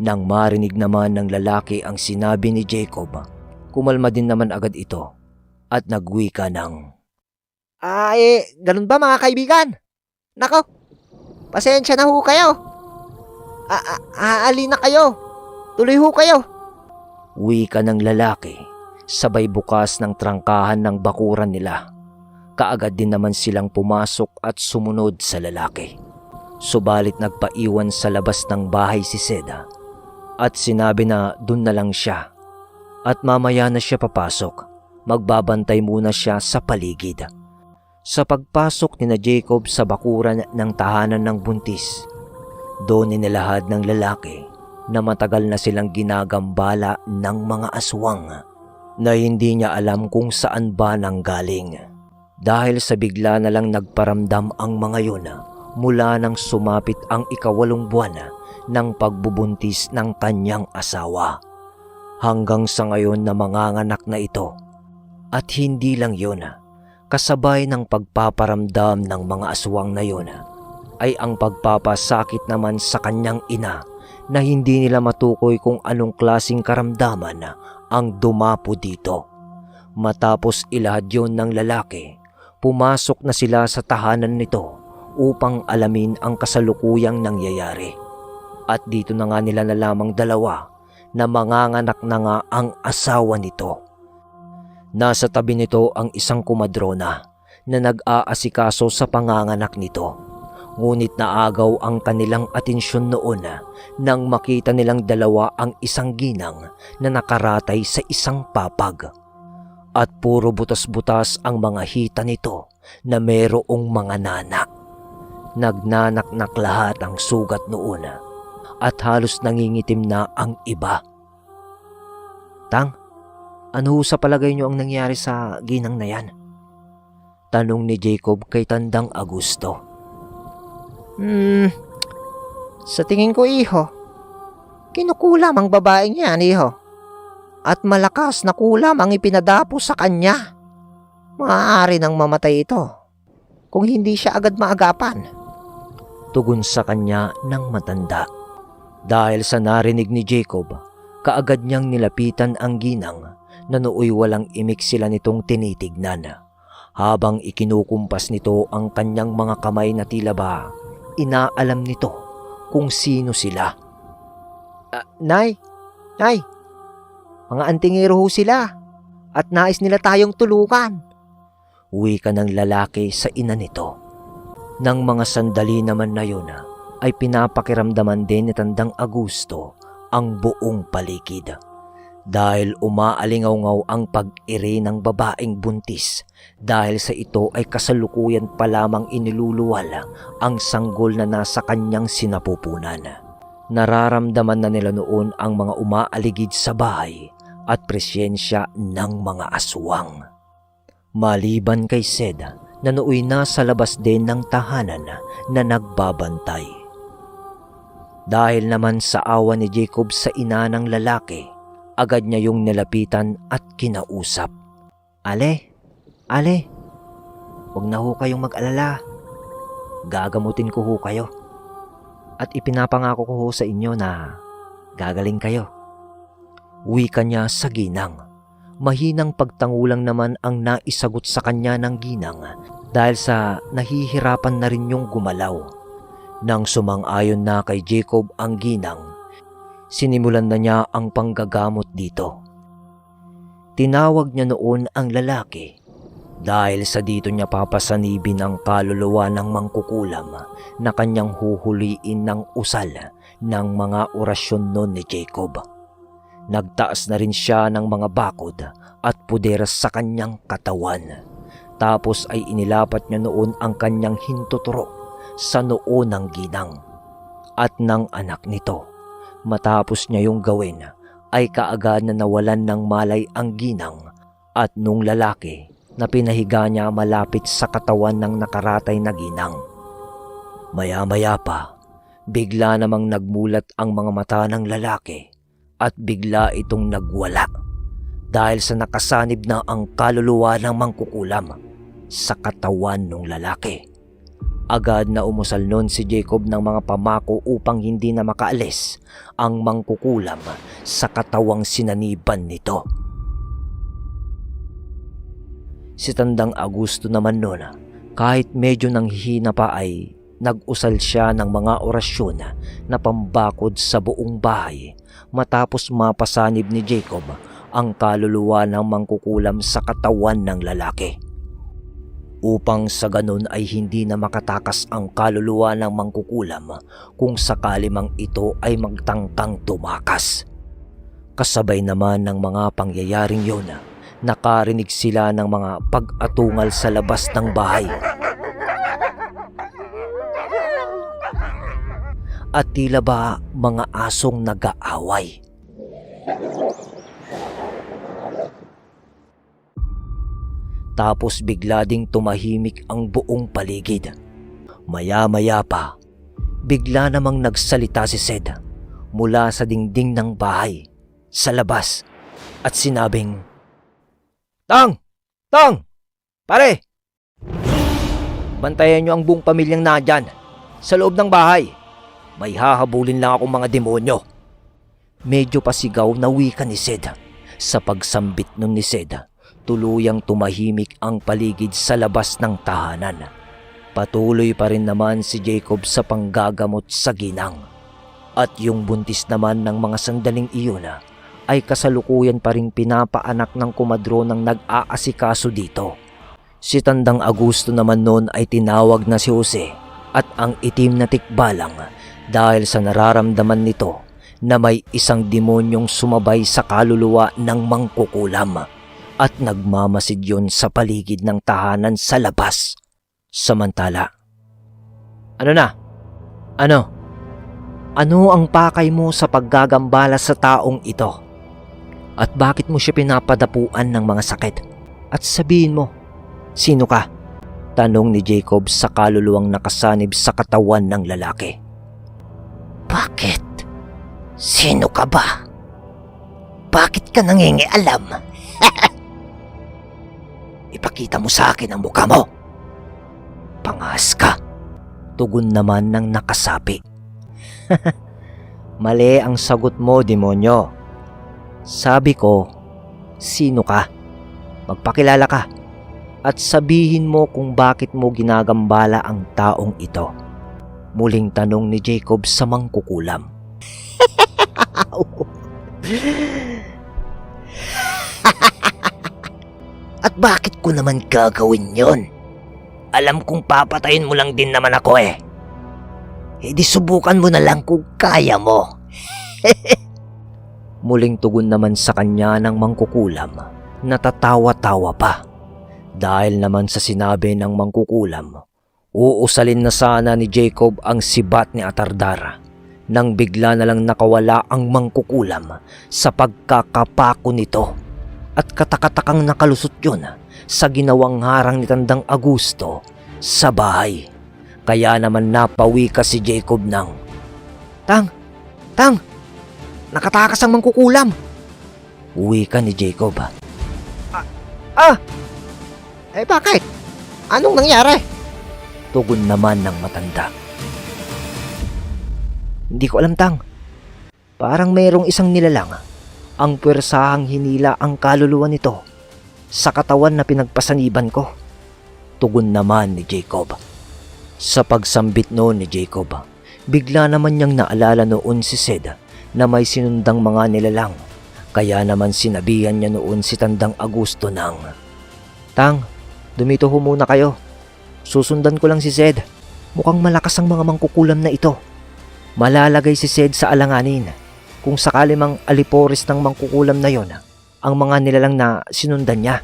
[SPEAKER 1] Nang marinig naman ng lalaki ang sinabi ni Jacob, kumalma din naman agad ito at nagwika ng,
[SPEAKER 2] Ganun ba mga kaibigan? Nako, pasensya na ho kayo. Aali na kayo. Tuloy ho kayo.
[SPEAKER 1] Wika ng lalaki, sabay bukas ng trangkahan ng bakuran nila. Kaagad din naman silang pumasok at sumunod sa lalaki. Subalit nagpaiwan sa labas ng bahay si Seda at sinabi na dun na lang siya at mamaya na siya papasok. Magbabantay muna siya sa paligid. Sa pagpasok ni na Jacob sa bakuran ng tahanan ng buntis, doon inilahad ng lalaki na matagal na silang ginagambala ng mga aswang na hindi niya alam kung saan ba nanggaling. Dahil sa bigla na lang nagparamdam ang mga yun mula nang sumapit ang 8 buwan ng pagbubuntis ng kanyang asawa. Hanggang sa ngayon na manganganak na ito. At hindi lang yun, kasabay ng pagpaparamdam ng mga aswang na yun ay ang pagpapasakit naman sa kanyang ina na hindi nila matukoy kung anong klaseng karamdaman ang dumapo dito. Matapos ilahad yun ng lalaki, pumasok na sila sa tahanan nito upang alamin ang kasalukuyang nangyayari. At dito na nga nila nalamang dalawa na manganganak na nga ang asawa nito. Nasa tabi nito ang isang kumadrona na nag-aasikaso sa panganganak nito. Ngunit naagaw ang kanilang atensyon noon nang makita nilang dalawa ang isang ginang na nakaratay sa isang papag. At puro butas-butas ang mga hita nito na merong mga nanak. Nagnanaknak lahat ang sugat noon at halos nangingitim na ang iba. Tang, ano sa palagay niyo ang nangyari sa ginang na yan? Tanong ni Jacob kay Tandang Agusto.
[SPEAKER 2] Sa tingin ko, iho, kinukulam ang babaeng yan, iho. At malakas na kulam ang ipinadapo sa kanya. Maaari nang mamatay ito kung hindi siya agad maagapan.
[SPEAKER 1] Tugon sa kanya ng matanda. Dahil sa narinig ni Jacob, kaagad niyang nilapitan ang ginang na nooy walang imik sila nitong tinitignan. Habang ikinukumpas nito ang kanyang mga kamay na tila ba inaalam nito kung sino sila.
[SPEAKER 2] Nay, mga antingero ho sila at nais nila tayong tulungan.
[SPEAKER 1] Wika ng lalaki sa ina nito. Nang mga sandali naman na yun ay pinapakiramdaman din ni Tandang Agusto ang buong paligid. Dahil umaalingaw-ngaw ang pag-iri ng babaeng buntis dahil sa ito ay kasalukuyan pa lamang iniluluwal ang sanggol na nasa kanyang sinapupunan. Nararamdaman na nila noon ang mga umaaligid sa bahay at presyensya ng mga aswang. Maliban kay Seda na nooy nasa labas din ng tahanan na nagbabantay. Dahil naman sa awa ni Jacob sa ina ng lalaki, agad niya yung nilapitan at kinausap. Ale, huwag na ho kayong mag-alala. Gagamutin ko ho kayo. At ipinapangako ko ho sa inyo na gagaling kayo. Wika niya sa ginang. Mahinang pagtangulang naman ang naisagot sa kanya ng ginang dahil sa nahihirapan na rin yung gumalaw. Nang sumang-ayon na kay Jacob ang ginang, sinimulan na niya ang panggagamot dito. Tinawag niya noon ang lalaki dahil sa dito niya papasanibin ang kaluluwa ng mangkukulam na kanyang huhuliin ng usal ng mga orasyon noon ni Jacob. Nagtaas na rin siya ng mga bakod at puder sa kanyang katawan. Tapos ay inilapat niya noon ang kanyang hintuturo sa noo ng ginang at ng anak nito. Matapos niya yung gawin ay kaagad na nawalan ng malay ang ginang at nung lalaki na pinahiga niya malapit sa katawan ng nakaratay na ginang. Maya-maya pa, bigla namang nagmulat ang mga mata ng lalaki at bigla itong nagwala dahil sa nakasanib na ang kaluluwa ng mangkukulam sa katawan ng lalaki. Agad na umusal noon si Jacob ng mga pamako upang hindi na makaalis ang mangkukulam sa katawang sinaniban nito. Si Tandang Agusto naman noon, kahit medyo nanghihina pa ay nag-usal siya ng mga orasyon na pambakod sa buong bahay matapos mapasanib ni Jacob ang kaluluwa ng mangkukulam sa katawan ng lalaki. Upang sa ganun ay hindi na makatakas ang kaluluwa ng mangkukulam kung sakali mang ito ay magtangkang tumakas. Kasabay naman ng mga pangyayaring yun, nakarinig sila ng mga pag-atungal sa labas ng bahay. At tila ba mga asong nag-aaway. Tapos bigla ding tumahimik ang buong paligid. Maya-maya pa, bigla namang nagsalita si Sed mula sa dingding ng bahay sa labas at sinabing, "Tang! Tang! Pare! Bantayan niyo ang buong pamilyang nandyan sa loob ng bahay. May hahabulin lang akong mga demonyo." Medyo pasigaw na wika ni Sed. Sa pagsambit nun ni Sed, tuluyang tumahimik ang paligid sa labas ng tahanan. Patuloy pa rin naman si Jacob sa panggagamot sa ginang. At yung buntis naman ng mga sandaling iyon ay kasalukuyan pa rin pinapaanak ng kumadro ng nag-aasikaso dito. Si Tandang Agusto naman noon ay tinawag na si Jose at ang itim na tikbalang dahil sa nararamdaman nito na may isang demonyong sumabay sa kaluluwa ng mangkukulam at nagmamasid yun sa paligid ng tahanan sa labas. Samantala, "Ano na? Ano? Ano ang pakay mo sa paggagambala sa taong ito? At bakit mo siya pinapadapuan ng mga sakit? At sabihin mo, sino ka?" Tanong ni Jacob sa kaluluwang nakasanib sa katawan ng lalaki.
[SPEAKER 2] Bakit? Sino ka ba? Bakit ka nangingialam? Ipakita mo sa akin ang mukha mo. Pangas ka.
[SPEAKER 1] Tugon naman ng nakasapi. "Mali ang sagot mo, demonyo. Sabi ko, sino ka? Magpakilala ka at sabihin mo kung bakit mo ginagambala ang taong ito." Muling tanong ni Jacob sa mangkukulam.
[SPEAKER 2] At bakit ko naman gagawin yon? Alam kong papatayin mo lang din naman ako eh. E di subukan mo na lang kung kaya mo.
[SPEAKER 1] Muling tugon naman sa kanya ng mangkukulam, natatawa-tawa pa. Dahil naman sa sinabi ng mangkukulam, uusalin na sana ni Jacob ang sibat ni Atardara nang bigla na lang nakawala ang mangkukulam sa pagkakapako nito at katakatakang nakalusot yun sa ginawang harang ni Tandang Agusto sa bahay. Kaya naman napawi ka si Jacob ng, Tang! Nakatakas ang mangkukulam!" Uwi ka ni Jacob.
[SPEAKER 2] Eh bakit? Anong nangyari?
[SPEAKER 1] Tugon naman ng matanda. "Hindi ko alam, Tang. Parang mayroong isang nilalang ang puwersahang hinila ang kaluluwa nito sa katawan na pinagpasaniban ko." Tugon naman ni Jacob. Sa pagsambit noon ni Jacob, bigla naman niyang naalala noon si Sed na may sinundang mga nilalang Kaya naman sinabihan niya noon si Tandang Augusto ng, "Tang, dumito ho muna kayo. Susundan ko lang si Zed. Mukhang malakas ang mga mangkukulam na ito. Malalagay si Zed sa alanganin kung sakali mang alipores ng mangkukulam na yon ang mga nilalang na sinundan niya."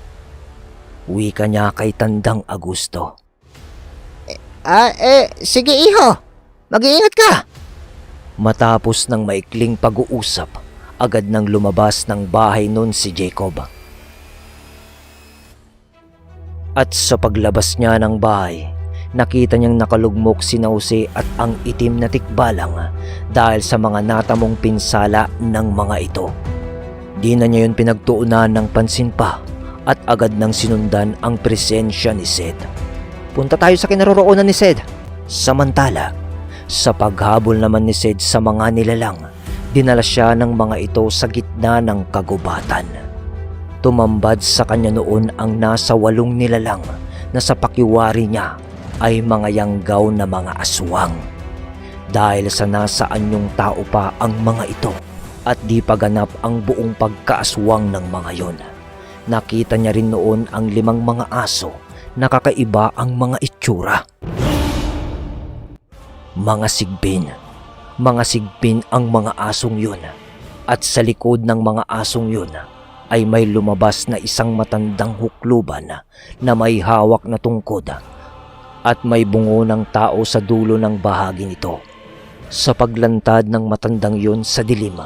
[SPEAKER 1] Wika niya kay Tandang Augusto.
[SPEAKER 2] Sige iho. Mag-iingat ka.
[SPEAKER 1] Matapos ng maikling pag-uusap, agad nang lumabas ng bahay nun si Jacob. At sa paglabas niya ng bahay, nakita niyang nakalugmok si Jose at ang itim na tikbalang dahil sa mga natamong pinsala ng mga ito. Di na niya yun pinagtuunan ng pansin pa at agad nang sinundan ang presensya ni Zed. "Punta tayo sa kinaroroonan ni Zed." Samantala, sa paghabol naman ni Zed sa mga nilalang, dinala siya ng mga ito sa gitna ng kagubatan. Tumambad sa kanya noon ang nasa 8 nilalang na sa pakiwari niya ay mga yanggaw na mga aswang. Dahil sa nasa anyong tao pa ang mga ito at di pa ganap ang buong pagkaaswang ng mga yon, nakita niya rin noon ang 5 mga aso na kakaiba ang mga itsura. Mga sigbin ang mga asong yun, at sa likod ng mga asong yun ay may lumabas na isang matandang hukluban na may hawak na tungkod at may bungo ng tao sa dulo ng bahagi nito. Sa paglantad ng matandang yun sa dilim,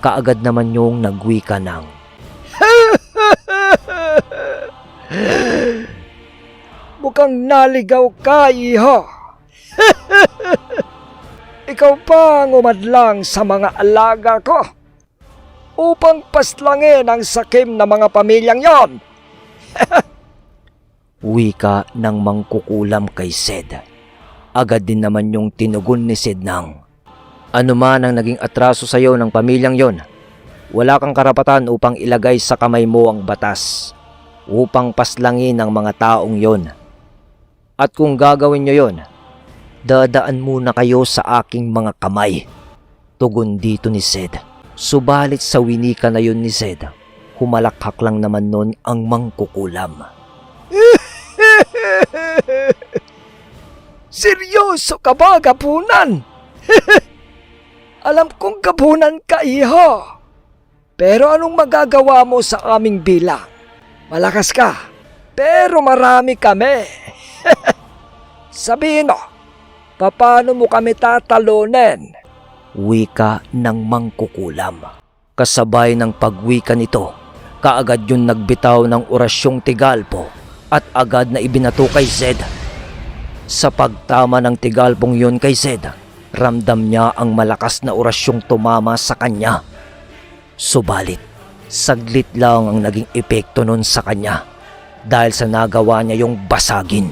[SPEAKER 1] kaagad naman yung nagwika ng,
[SPEAKER 3] "Mukhang naligaw ka, iho. Ikaw pa ang umadlang sa mga alaga ko upang paslangin ang sakim na mga pamilyang yon."
[SPEAKER 1] Wika ng mangkukulam kay Zed. Agad din naman yung tinugon ni Zed ng, "Ano man ang naging atraso sa iyo ng pamilyang yon, wala kang karapatan upang ilagay sa kamay mo ang batas upang paslangin ang mga taong yon. At kung gagawin nyo yon, dadaan muna kayo sa aking mga kamay." Tugon dito ni Zed. Subalit sa winika na yun ni Zed, humalakhak lang naman nun ang mangkukulam.
[SPEAKER 3] "Seryoso ka ba, gabunan? Alam kong gabunan ka, iho. Pero anong magagawa mo sa aming bilang? Malakas ka, pero marami kami. Sabihin mo, paano mo kami tatalunin?"
[SPEAKER 1] Wika ng mangkukulam. Kasabay ng pagwika nito, kaagad yung nagbitaw ng orasyong Tigalpo at agad na ibinato kay Zed. Sa pagtama ng Tigalpong yun kay Zed, ramdam niya ang malakas na orasyong tumama sa kanya. Subalit, saglit lang ang naging epekto nun sa kanya dahil sa nagawa niya yung basagin